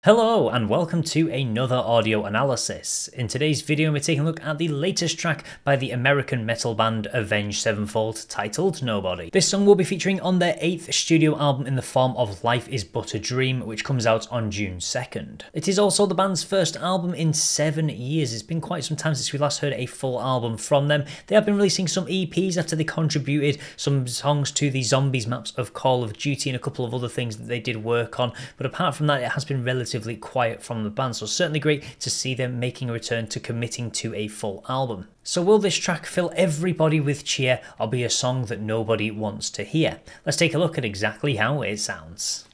Hello and welcome to another audio analysis. In today's video we're taking a look at the latest track by the American metal band Avenged Sevenfold titled Nobody. This song will be featuring on their 8th studio album in the form of Life Is But a Dream, which comes out on June 2nd. It is also the band's first album in 7 years. It's been quite some time since we last heard a full album from them. They have been releasing some EPs after they contributed some songs to the Zombies maps of Call of Duty and a couple of other things that they did work on, but apart from that it has been relatively quiet from the band, so certainly great to see them making a return to committing to a full album. So will this track fill everybody with cheer or be a song that nobody wants to hear? Let's take a look at exactly how it sounds.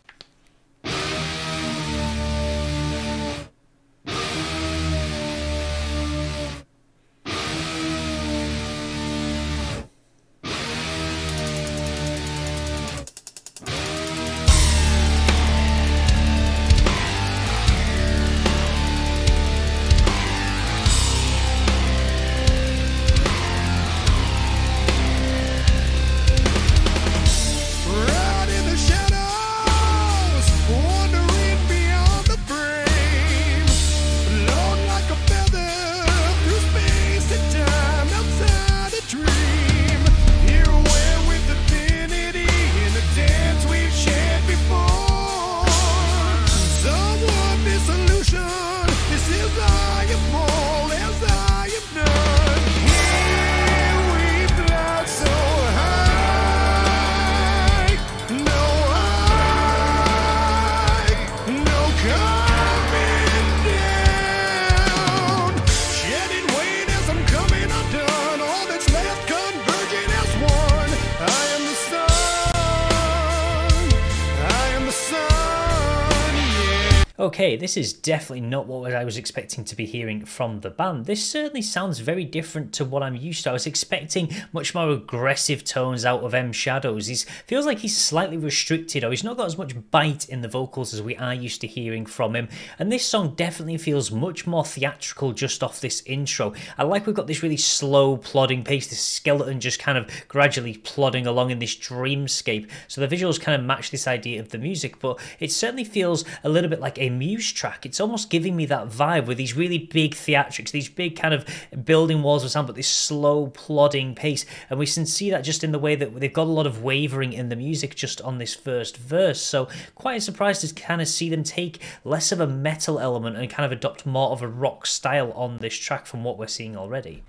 Okay, this is definitely not what I was expecting to be hearing from the band. This certainly sounds very different to what I'm used to. I was expecting much more aggressive tones out of M Shadows. He feels like he's slightly restricted, or he's not got as much bite in the vocals as we are used to hearing from him. And this song definitely feels much more theatrical just off this intro. I like we've got this really slow plodding pace, this skeleton just kind of gradually plodding along in this dreamscape. So the visuals kind of match this idea of the music, but it certainly feels a little bit like a Muse track. It's almost giving me that vibe with these really big theatrics, these big kind of building walls of sound, but this slow plodding pace. And we can see that just in the way that they've got a lot of wavering in the music just on this first verse. So quite surprised to kind of see them take less of a metal element and kind of adopt more of a rock style on this track from what we're seeing already.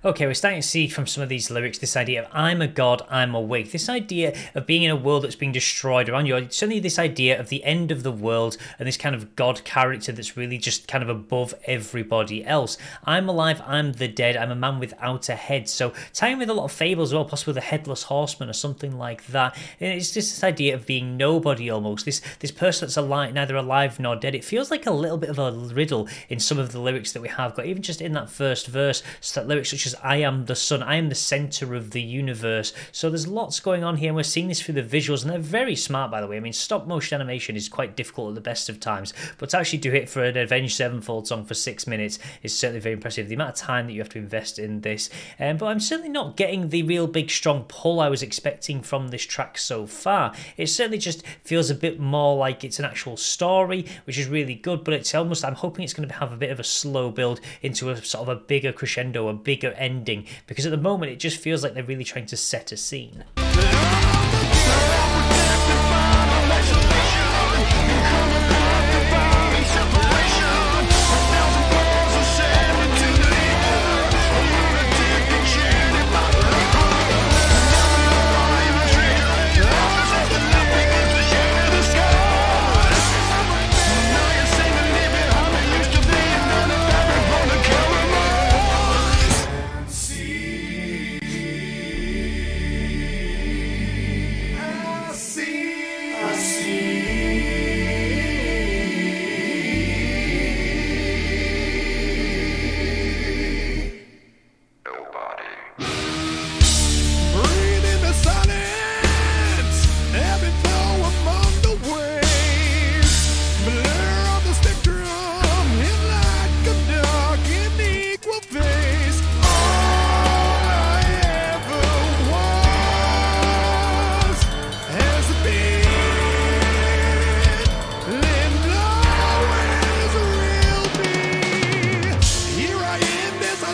Okay, we're starting to see from some of these lyrics this idea of I'm a god, I'm awake. This idea of being in a world that's being destroyed around you. Certainly this idea of the end of the world and this kind of god character that's really just kind of above everybody else. I'm alive, I'm the dead, I'm a man without a head. So tying with a lot of fables as well, possibly the headless horseman or something like that. And it's just this idea of being nobody almost. This person that's alive, neither alive nor dead. It feels like a little bit of a riddle in some of the lyrics that we have got, even just in that first verse. So that lyrics such as I am the sun, I am the center of the universe. So there's lots going on here, and we're seeing this through the visuals, and they're very smart, by the way. I mean, stop motion animation is quite difficult at the best of times, but to actually do it for an Avenged Sevenfold song for 6 minutes is certainly very impressive. The amount of time that you have to invest in this, but I'm certainly not getting the real big strong pull I was expecting from this track so far. It certainly just feels a bit more like it's an actual story, which is really good, but it's almost, I'm hoping it's going to have a bit of a slow build into a sort of a bigger crescendo, a bigger ending, because at the moment it just feels like they're really trying to set a scene.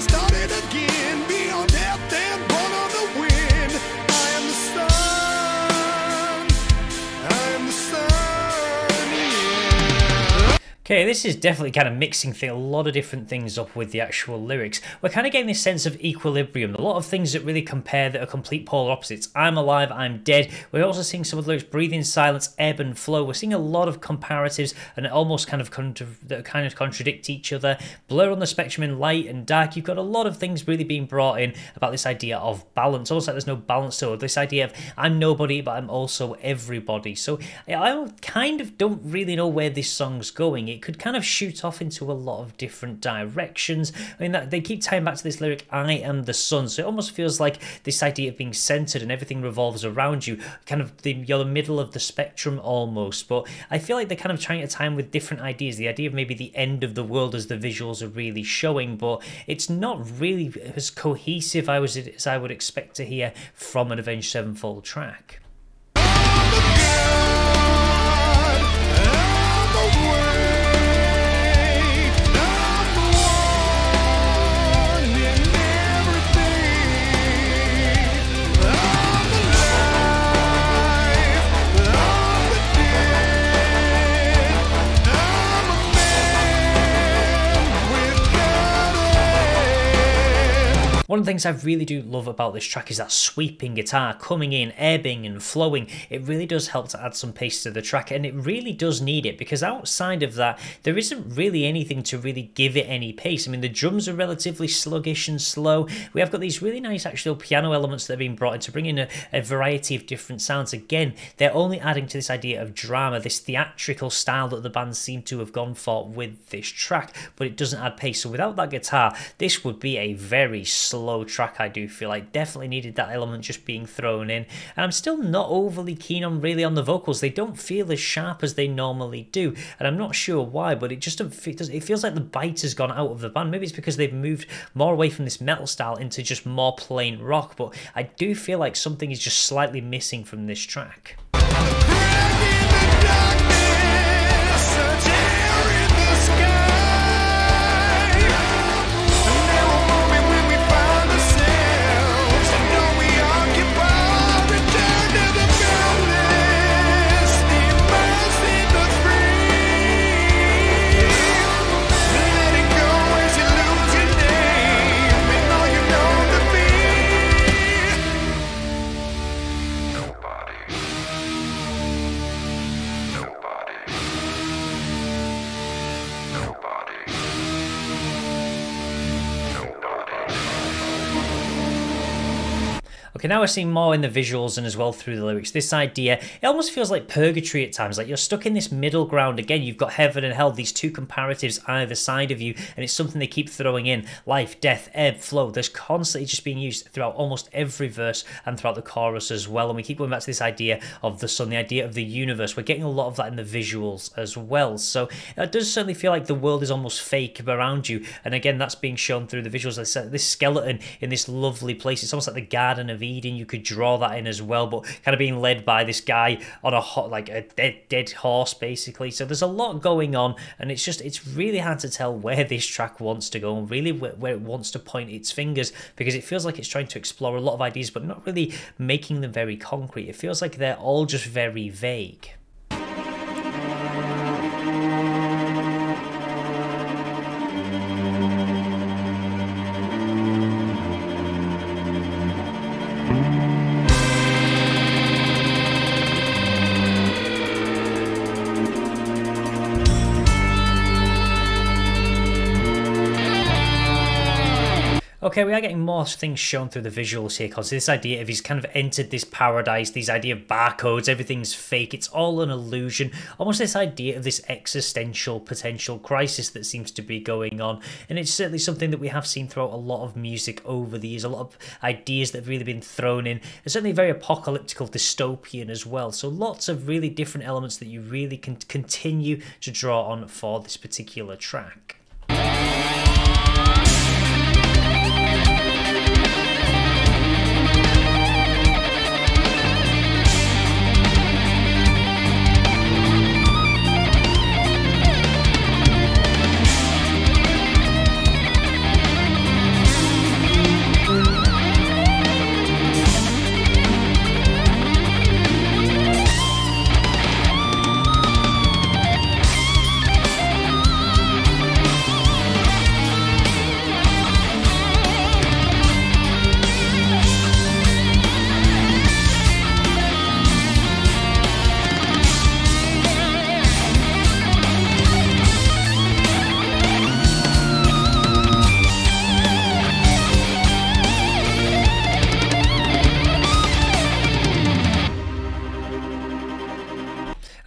started again, beyond death and born on the wind. I am the sun, I am the sun, yeah. Okay, this is definitely kind of mixing a lot of different things up with the actual lyrics. We're kind of getting this sense of equilibrium, a lot of things that really compare that are complete polar opposites. I'm alive, I'm dead. We're also seeing some of the lyrics, breathe in silence, ebb and flow. We're seeing a lot of comparatives and almost kind of that kind of contradict each other. Blur on the spectrum in light and dark. You've got a lot of things really being brought in about this idea of balance. Almost like there's no balance to it. This idea of I'm nobody, but I'm also everybody. So I kind of don't really know where this song's going. It could kind of shoot off into a lot of different directions. I mean, they keep tying back to this lyric, I am the sun, so it almost feels like this idea of being centered and everything revolves around you, kind of you're the middle of the spectrum almost. But I feel like they're kind of trying to tie in with different ideas, the idea of maybe the end of the world as the visuals are really showing, but it's not really as cohesive as I would expect to hear from an Avenged Sevenfold track. One of the things I really do love about this track is that sweeping guitar coming in, ebbing and flowing. It really does help to add some pace to the track, and it really does need it, because outside of that, there isn't really anything to really give it any pace. I mean, the drums are relatively sluggish and slow. We have got these really nice actual piano elements that are being brought in to bring in a variety of different sounds. Again, they're only adding to this idea of drama, this theatrical style that the band seem to have gone for with this track, but it doesn't add pace. So without that guitar, this would be a very slow track. I do feel like definitely needed that element just being thrown in, and I'm still not overly keen on the vocals. They don't feel as sharp as they normally do, and I'm not sure why, but it feels like the bite has gone out of the band. Maybe it's because they've moved more away from this metal style into just more plain rock, but I do feel like something is just slightly missing from this track. Okay, now we're seeing more in the visuals and as well through the lyrics. This idea, it almost feels like Purgatory at times, like you're stuck in this middle ground. Again, you've got heaven and hell, these two comparatives either side of you, and it's something they keep throwing in. Life, death, ebb, flow. There's constantly just being used throughout almost every verse and throughout the chorus as well. And we keep going back to this idea of the sun, the idea of the universe. We're getting a lot of that in the visuals as well. So it does certainly feel like the world is almost fake around you. And again, that's being shown through the visuals. This skeleton in this lovely place. It's almost like the Garden of Eden. You could draw that in as well, but kind of being led by this guy on a dead horse, basically. So there's a lot going on, and it's really hard to tell where this track wants to go and really where it wants to point its fingers, because it feels like it's trying to explore a lot of ideas, but not really making them very concrete. It feels like they're all just very vague. Okay, we are getting more things shown through the visuals here, because this idea of he's kind of entered this paradise, this idea of barcodes, everything's fake, it's all an illusion, almost this idea of this existential potential crisis that seems to be going on. And it's certainly something that we have seen throughout a lot of music over the years, a lot of ideas that have really been thrown in. It's certainly very apocalyptical, dystopian as well. So lots of really different elements that you really can continue to draw on for this particular track.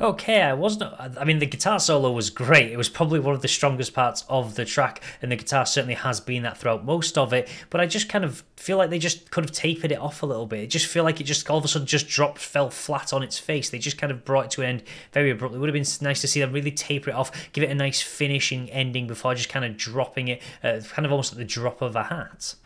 Okay, I mean, the guitar solo was great. It was probably one of the strongest parts of the track, and the guitar certainly has been that throughout most of it. But I just kind of feel like they just could have tapered it off a little bit. It just feel like it just all of a sudden just fell flat on its face. They just kind of brought it to an end very abruptly. It would have been nice to see them really taper it off, give it a nice finishing ending before just kind of dropping it, kind of almost at the drop of a hat.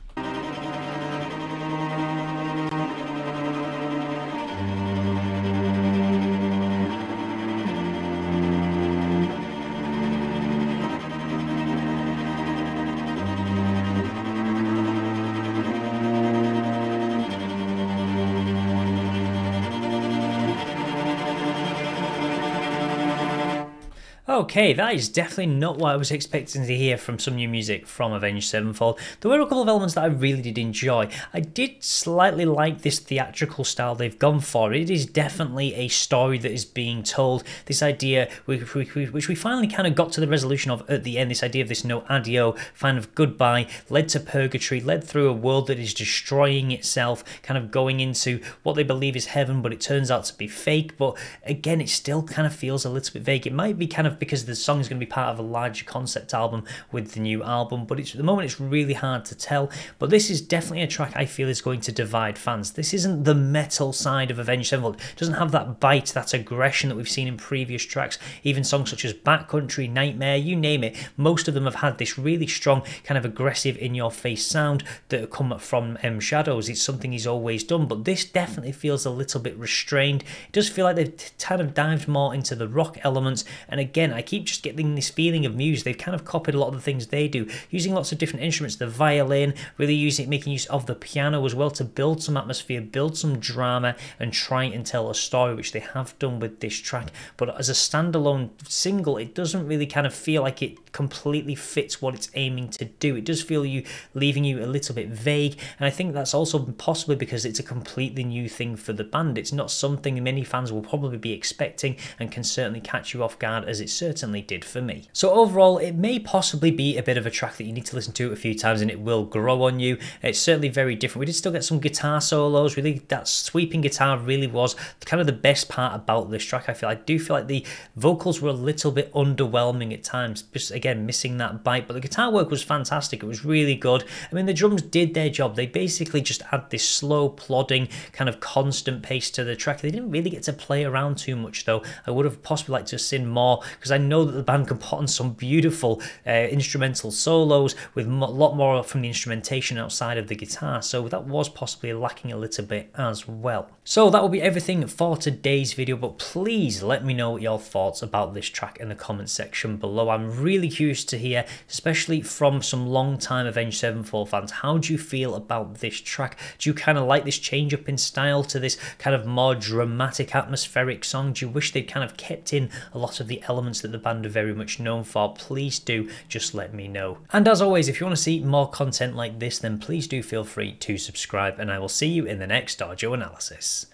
Okay, that is definitely not what I was expecting to hear from some new music from Avenged Sevenfold. There were a couple of elements that I really did enjoy. I did slightly like this theatrical style they've gone for. It is definitely a story that is being told. This idea, which we finally kind of got to the resolution of at the end, this idea of this no adio, kind of goodbye, led to Purgatory, led through a world that is destroying itself, kind of going into what they believe is heaven, but it turns out to be fake. But again, it still kind of feels a little bit vague. It might be kind of because the song is going to be part of a larger concept album with the new album, but at the moment it's really hard to tell. But this is definitely a track I feel is going to divide fans. This isn't the metal side of Avenged Sevenfold. It doesn't have that bite, that aggression that we've seen in previous tracks. Even songs such as Backcountry, Nightmare, you name it, most of them have had this really strong kind of aggressive in-your-face sound that come from M Shadows. It's something he's always done, but this definitely feels a little bit restrained. It does feel like they've kind of dived more into the rock elements, and again, I keep just getting this feeling of Muse. They've kind of copied a lot of the things they do, using lots of different instruments, the violin, really making use of the piano as well to build some atmosphere, build some drama, and try and tell a story, which they have done with this track. But as a standalone single, it doesn't really kind of feel like it completely fits what it's aiming to do. It does feel leaving you a little bit vague, and I think that's also possibly because it's a completely new thing for the band. It's not something many fans will probably be expecting, and can certainly catch you off guard, as it certainly did for me. So overall, it may possibly be a bit of a track that you need to listen to a few times and it will grow on you. It's certainly very different. We did still get some guitar solos. Really, that sweeping guitar really was kind of the best part about this track. I do feel like the vocals were a little bit underwhelming at times, just again missing that bite, but the guitar work was fantastic. It was really good. I mean, the drums did their job. They basically just add this slow, plodding, kind of constant pace to the track. They didn't really get to play around too much though. I would have possibly liked to have seen more, because I know that the band can put on some beautiful instrumental solos with a lot more from the instrumentation outside of the guitar, so that was possibly lacking a little bit as well. So that will be everything for today's video, but please let me know your thoughts about this track in the comment section below. I'm really curious to hear, especially from some long-time Avenged Sevenfold fans. How do you feel about this track? Do you kind of like this change up in style to this kind of more dramatic, atmospheric song? Do you wish they'd kind of kept in a lot of the elements that the band are very much known for? Please do just let me know. And as always, if you want to see more content like this, then please do feel free to subscribe, and I will see you in the next audio analysis.